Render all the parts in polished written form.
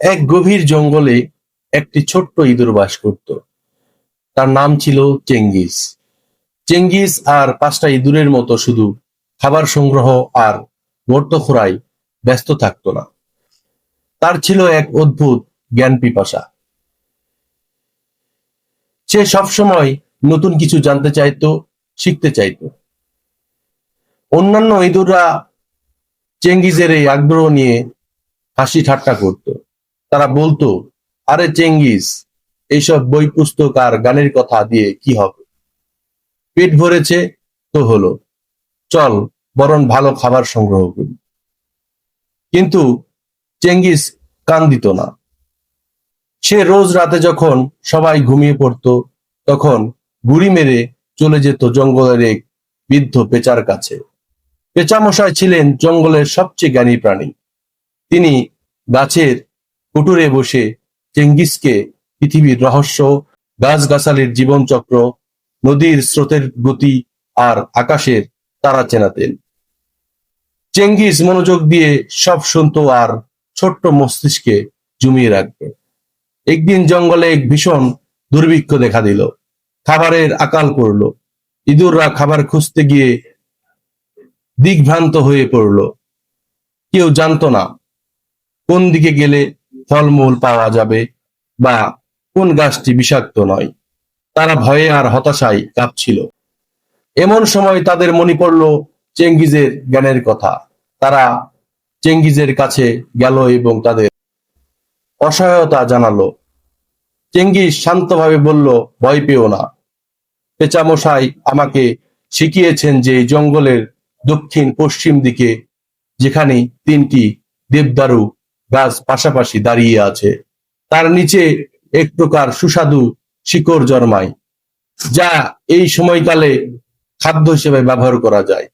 এক গভীর জঙ্গলে একটি ছোট্ট ইঁদুর বাস করত। তার নাম ছিল চেঙ্গিস। চেঙ্গিস আর পাঁচটা ইঁদুরের মতো শুধু খাবার সংগ্রহ আর গর্ত খোঁড়ায় ব্যস্ত থাকতো না। তার ছিল এক অদ্ভুত জ্ঞান পিপাসা। সে সবসময় নতুন কিছু জানতে চাইতো, শিখতে চাইতো। অন্যান্য ইঁদুররা চেঙ্গিজের এই আগ্রহ নিয়ে হাসি ঠাট্টা করত। তারা বলতো, আরে চেঙ্গিস, এইসব বই পুস্তক আর গানের কথা দিয়ে কি হবে? পেট ভরেছে তো হলো, চল বরং ভালো খাবার সংগ্রহ করি। কিন্তু চেঙ্গিস কান দিত না। সে রোজ রাতে যখন সবাই ঘুমিয়ে পড়তো, তখন গুড়ি মেরে চলে যেত জঙ্গলের এক বৃদ্ধ পেঁচার কাছে। পেঁচামশাই ছিলেন জঙ্গলের সবচেয়ে জ্ঞানী প্রাণী। তিনি গাছের কুটুরে বসে চেঙ্গিসকে পৃথিবীর রহস্য, গাছগাছালির জীবনচক্র, নদীর স্রোতের গতি আর আকাশের তারা চেনাতেন। চেঙ্গিস মনোযোগ দিয়ে সব শুনতো আর ছোট্ট মস্তিষ্কে জমিয়ে রাখবে। একদিন জঙ্গলে এক ভীষণ দুর্ভিক্ষ দেখা দিল। খাবারের আকাল পড়ল। ইঁদুররা খাবার খুঁজতে গিয়ে দিগ্ভ্রান্ত হয়ে পড়ল। কেউ জানতো না কোন দিকে গেলে ফলমূল পাওয়া যাবে বা কোন গাছটি বিষাক্ত নয়। তারা ভয়ে আর হতাশায় কাঁপছিল। এমন সময় তাদের মনে পড়ল চেঙ্গিজের জ্ঞানের কথা। তারা চেঙ্গিজের কাছে গেল এবং তাদের অসহায়তা জানালো। চেঙ্গিজ শান্তভাবে বলল, ভয় পেও না। পেঁচামশাই আমাকে শিখিয়েছেন যে জঙ্গলের দক্ষিণ পশ্চিম দিকে, যেখানে তিনটি দেবদারু গাছ পাশাপাশি দাঁড়িয়ে আছে, তার নিচে এক প্রকার সুস্বাদু শিকড় জন্মায়, যা এই সময়কালে খাদ্য হিসেবে ব্যবহার করা যায়।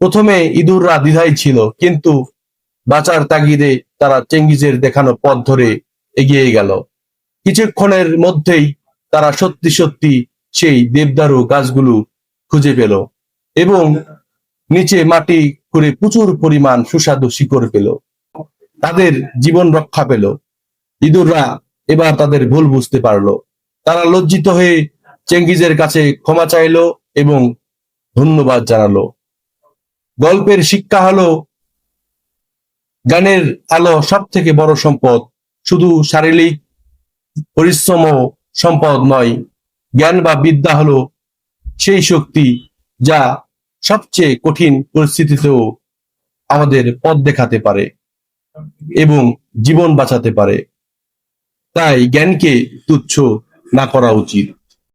প্রথমে ইঁদুররা দ্বিধায় ছিল, কিন্তু বাঁচার তাগিদে তারা চেঙ্গিজের দেখানো পথ ধরে এগিয়ে গেল। কিছুক্ষণের মধ্যেই তারা সত্যি সত্যি সেই দেবদারু গাছগুলো খুঁজে পেল এবং নিচে মাটি করে প্রচুর পরিমাণ সুস্বাদু শিকড় পেল। তাদের জীবন রক্ষা পেল। ইঁদুররা এবার তাদের ভুল বুঝতে পারলো। তারা লজ্জিত হয়ে চেঙ্গিজের কাছে ক্ষমা চাইলো এবং ধন্যবাদ জানালো। গল্পের শিক্ষা হলো, জ্ঞানের আলো সব থেকে বড় সম্পদ। শুধু শারীরিক পরিশ্রম ও সম্পদ নয়, জ্ঞান বা বিদ্যা হলো সেই শক্তি যা সবচেয়ে কঠিন পরিস্থিতিতেও আমাদের পথ দেখাতে পারে এবং জীবন বাঁচাতে পারে। তাই জ্ঞানকে তুচ্ছ না করা উচিত।